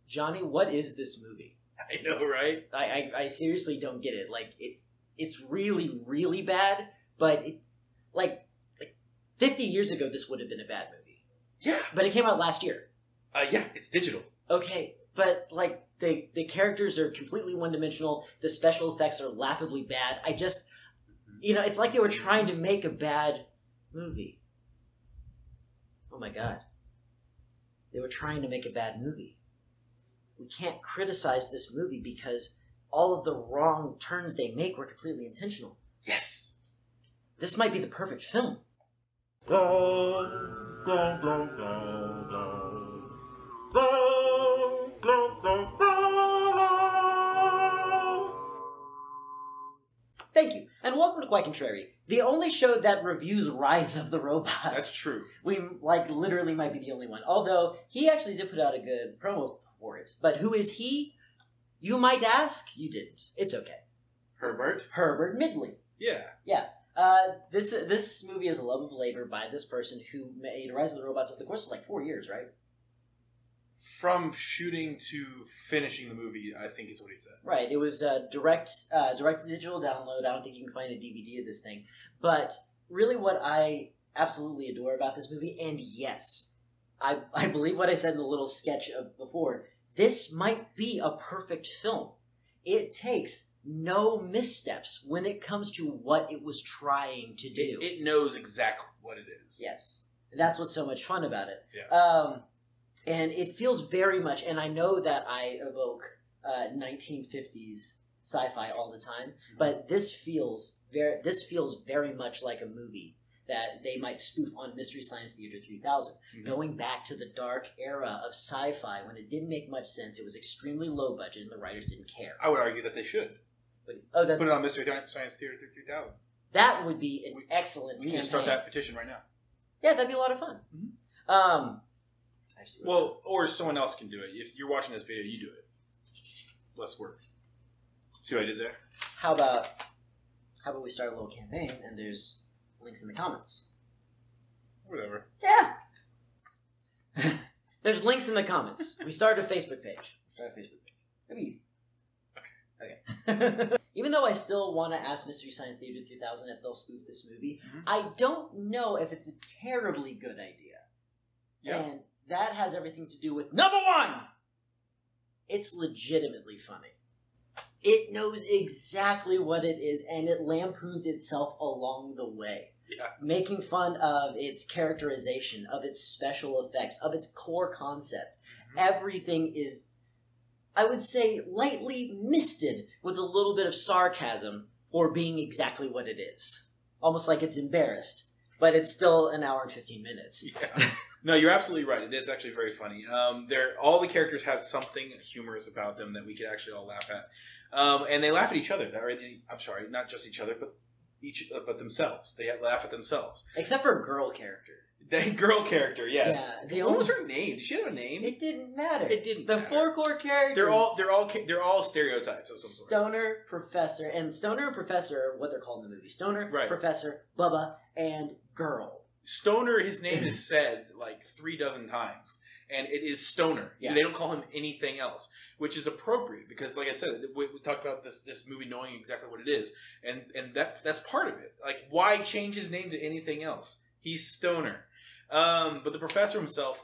Johnny, what is this movie? I know, right? I seriously don't get it. Like, it's really, really bad, but it's like 50 years ago this would have been a bad movie. Yeah. But it came out last year. Yeah, it's digital. Okay, but like the characters are completely one-dimensional. The special effects are laughably bad. I just, it's like they were trying to make a bad movie. Oh my god. They were trying to make a bad movie. We can't criticize this movie because all of the wrong turns they make were completely intentional. Yes. This might be the perfect film. Thank you, and welcome to Quite Contrary, the only show that reviews Rise of the Robots. That's true. We, literally might be the only one. Although, he actually did put out a good promo for it. But who is he? You might ask? You didn't. It's okay. Herbert Midgley. Yeah. Yeah. This movie is a love of labor by this person who made Rise of the Robots over the course of 4 years, right? From shooting to finishing the movie, I think is what he said. Right. It was direct to digital download. I don't think you can find a DVD of this thing. But really what I absolutely adore about this movie, and yes, I believe what I said in the little sketch of before, this might be a perfect film. It takes no missteps when it comes to what it was trying to do. It knows exactly what it is. Yes. That's what's so much fun about it. Yeah. And it feels very much, and I know that I evoke 1950s sci-fi all the time, but this feels very much like a movie that they might spoof on Mystery Science Theater 3000, going back to the dark era of sci-fi when it didn't make much sense. It was extremely low budget, and the writers didn't care. I would argue that they should. Put it on Mystery Science Theater 3000. That would be an excellent campaign. We can start that petition right now. Yeah, that'd be a lot of fun. Well, or someone else can do it. If you're watching this video, you do it. Less work. See what I did there? How about we start a little campaign and there's links in the comments? Whatever. Yeah. There's links in the comments. We started a Facebook page. That'd be easy. Okay. Even though I still want to ask Mystery Science Theater 3000 if they'll spoof this movie, I don't know if it's a terribly good idea. Yeah. And that has everything to do with, number one, it's legitimately funny. It knows exactly what it is, and it lampoons itself along the way. Yeah. Making fun of its characterization, of its special effects, of its core concept. Everything is, I would say, lightly misted with a little bit of sarcasm for being exactly what it is. Almost like it's embarrassed, but it's still an hour and 15 minutes. Yeah. No, you're absolutely right. It is actually very funny. All the characters have something humorous about them that we could actually all laugh at, and they laugh at each other. I'm sorry, not just each other, but themselves. They laugh at themselves, except for a girl character. The girl character, yes. Yeah, what was her name? Did she have a name? It didn't matter. It didn't. The matter. 4 core characters. They're all stereotypes of some sort. Stoner, Professor, and Stoner and Professor are what they're called in the movie. Stoner, right. Professor, Bubba, and Girl. Stoner, his name is said 3 dozen times, and it is Stoner. Yeah. They don't call him anything else, which is appropriate because, like I said, we talked about this movie knowing exactly what it is, and that's part of it. Like, why change his name to anything else? He's Stoner. But the professor himself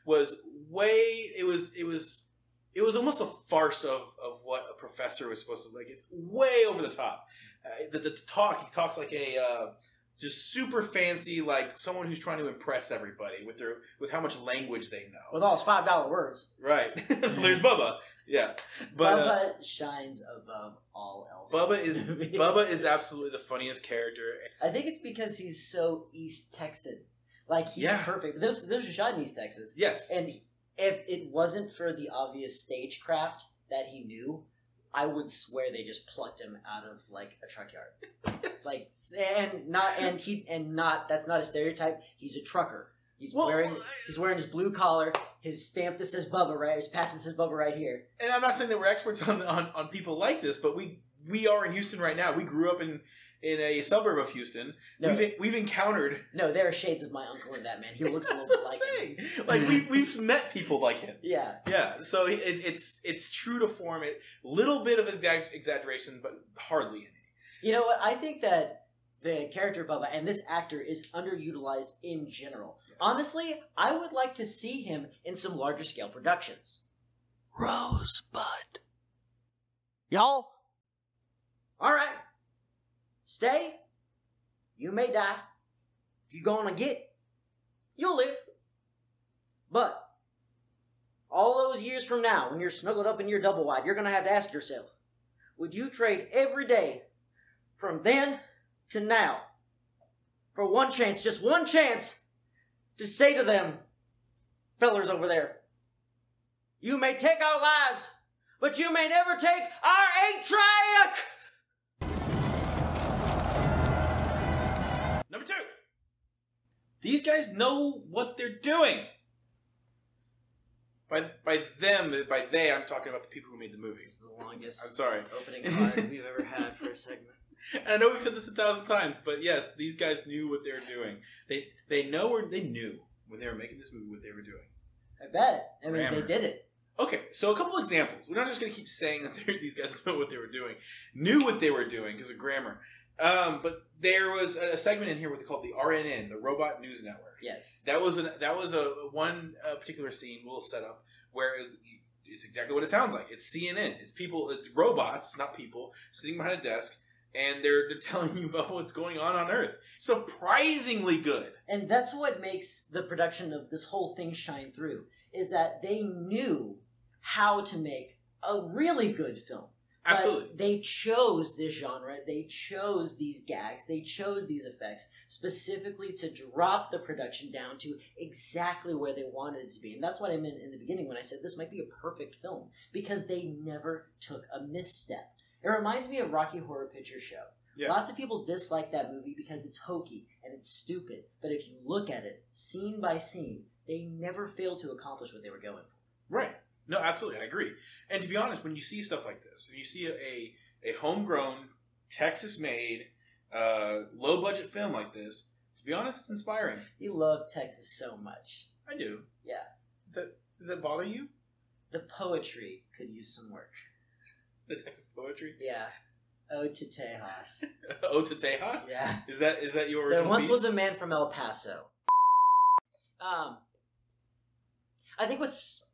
was way. It was almost a farce of what a professor was supposed to like. It's way over the top. The talk, he talks like a just super fancy, like someone who's trying to impress everybody with how much language they know. With all his $5 words. Right. There's Bubba. Yeah. But Bubba shines above all else. Bubba is absolutely the funniest character. I think it's because he's so East Texan. Like, he's perfect. This was shot in East Texas. Yes. And if it wasn't for the obvious stagecraft that he knew, I would swear they just plucked him out of a truck yard. That's not a stereotype. He's a trucker. He's wearing his blue collar, his stamp that says Bubba, right? His patch that says Bubba right here. And I'm not saying that we're experts on people like this, but we are in Houston right now. We grew up in in a suburb of Houston, we've encountered. No, there are shades of my uncle in that man. He looks a little bit like him. Like we've met people like him. Yeah, yeah. So it's true to form. A little bit of exaggeration, but hardly any. You know what? I think that the character Bubba and this actor is underutilized in general. Yes. Honestly, I would like to see him in some larger scale productions. Rosebud. Y'all? Alright. Stay. You may die. If you're gonna get, you'll live. But, all those years from now, when you're snuggled up in your double wide, you're gonna have to ask yourself, would you trade every day from then to now for one chance, just one chance, to say to them, fellers over there, you may take our lives, but you may never take our 8-track! Number 2. These guys know what they're doing. By they, I'm talking about the people who made the movie. This is the longest I'm sorry. opening card we've ever had for a segment. And I know we've said this 1,000 times, but yes, these guys knew what they were doing. They knew when they were making this movie what they were doing. I bet. I mean, they did it. Okay, so a couple examples. We're not just going to keep saying that these guys know what they were doing. Knew what they were doing because of grammar. But there was a segment in here what they called the RNN, the Robot News Network. Yes. That was one particular scene, little setup, where it's exactly what it sounds like. It's CNN. It's robots, not people, sitting behind a desk, and they're telling you about what's going on Earth. Surprisingly good. And that's what makes the production of this whole thing shine through, is that they knew how to make a really good film. Absolutely. But they chose this genre, they chose these gags, they chose these effects specifically to drop the production down to exactly where they wanted it to be. And that's what I meant in the beginning when I said this might be a perfect film, because they never took a misstep. It reminds me of Rocky Horror Picture Show. Yeah. Lots of people dislike that movie because it's hokey and it's stupid. But if you look at it, scene by scene, they never failed to accomplish what they were going for. Right. No, absolutely. I agree. And to be honest, when you see stuff like this, and you see a homegrown, Texas-made, low-budget film like this, to be honest, it's inspiring. You love Texas so much. I do. Yeah. Does that bother you? The poetry could use some work. The Texas poetry? Yeah. Ode to Tejas. Ode to Tejas? Yeah. Is that your original There once piece? was a man from El Paso. I think what's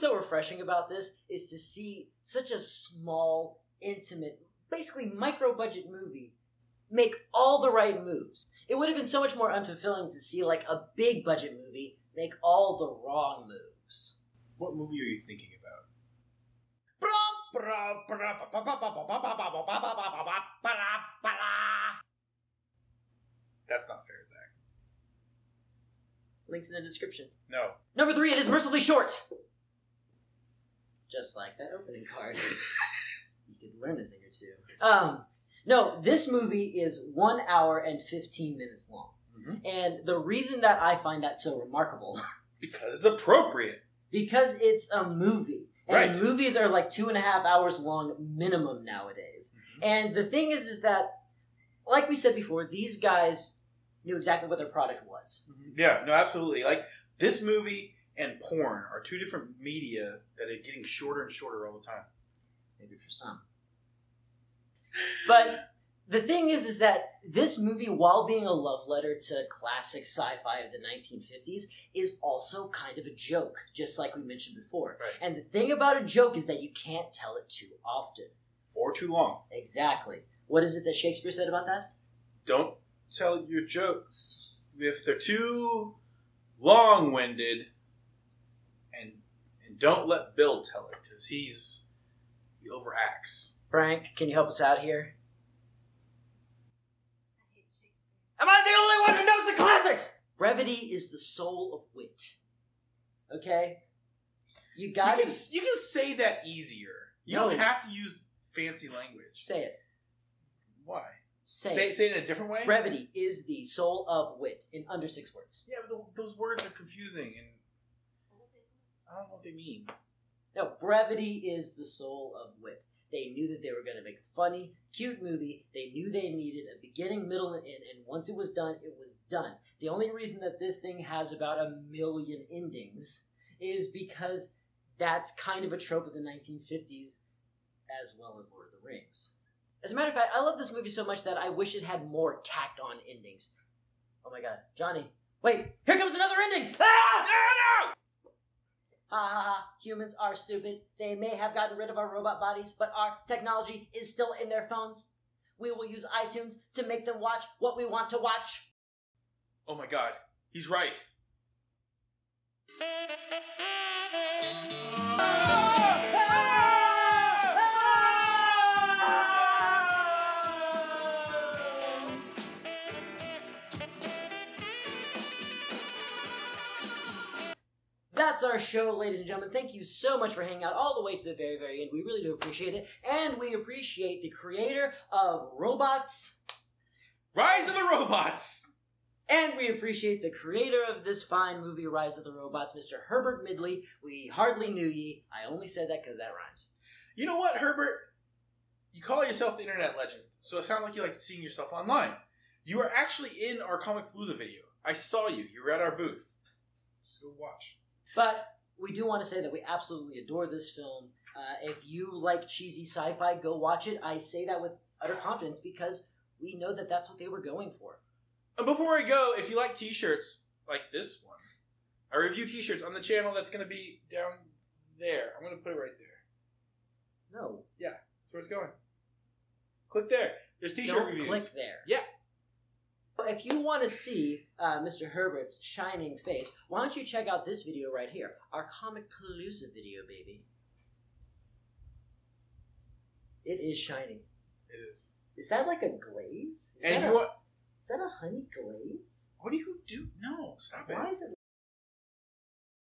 so refreshing about this is to see such a small, intimate, basically micro-budget movie make all the right moves. It would have been so much more unfulfilling to see like a big-budget movie make all the wrong moves. What movie are you thinking about? That's not fair, Zach. Links in the description. No. Number 3, it is mercifully short. Just like that opening card. You could learn a thing or two. No, this movie is 1 hour and 15 minutes long. Mm-hmm. And the reason that I find that so remarkable... Because it's appropriate. Because it's a movie. And right. Movies are like 2.5 hours long minimum nowadays. Mm-hmm. And the thing is that, like we said before, these guys knew exactly what their product was. Mm-hmm. Yeah, no, absolutely. Like, this movie and porn are two different media that are getting shorter and shorter all the time. Maybe for some. But the thing is that this movie, while being a love letter to classic sci-fi of the 1950s, is also kind of a joke, just like we mentioned before. Right. And the thing about a joke is that you can't tell it too often. Or too long. Exactly. What is it that Shakespeare said about that? Don't tell your jokes if they're too long-winded, and don't let Bill tell it, because he overacts. Frank, can you help us out here? Am I the only one who knows the classics? Brevity is the soul of wit. Okay? You can say that easier. You don't have to use fancy language. Say it. Why? Say it in a different way? Brevity is the soul of wit in under 6 words. Yeah, but those words are confusing, and I don't know what they mean. No, brevity is the soul of wit. They knew that they were going to make a funny, cute movie. They knew they needed a beginning, middle, and end. And once it was done, it was done. The only reason that this thing has about 1 million endings is because that's kind of a trope of the 1950s, as well as Lord of the Rings. As a matter of fact, I love this movie so much that I wish it had more tacked-on endings. Oh my god. Johnny, wait! Here comes another ending! Ah! No! Ha ha ha. Humans are stupid. They may have gotten rid of our robot bodies, but our technology is still in their phones. We will use iTunes to make them watch what we want to watch. Oh my god. He's right. That's our show, ladies and gentlemen. Thank you so much for hanging out all the way to the very, very end. We really do appreciate it. And we appreciate the creator of Robots. Rise of the Robots! And we appreciate the creator of this fine movie, Rise of the Robots, Mr. Herbert Midgley. We hardly knew ye. I only said that because that rhymes. You know what, Herbert? You call yourself the internet legend, so it sounds like you like seeing yourself online. You are actually in our Comic Palooza video. I saw you. You were at our booth. Just go watch. But we do want to say that we absolutely adore this film. If you like cheesy sci-fi, go watch it. I say that with utter confidence because we know that that's what they were going for. Before we go, if you like t-shirts like this one, I review t-shirts on the channel that's going to be down there. I'm going to put it right there. No. Yeah, that's where it's going. Click there. There's t-shirt reviews. Click there. Yeah. If you want to see Mr. Herbert's shining face, why don't you check out this video right here, our Comic Palooza video, baby. It is shining. It is. Is that like a glaze? Is and that if you want... Is that a honey glaze? What do you do? No, stop it. Why is it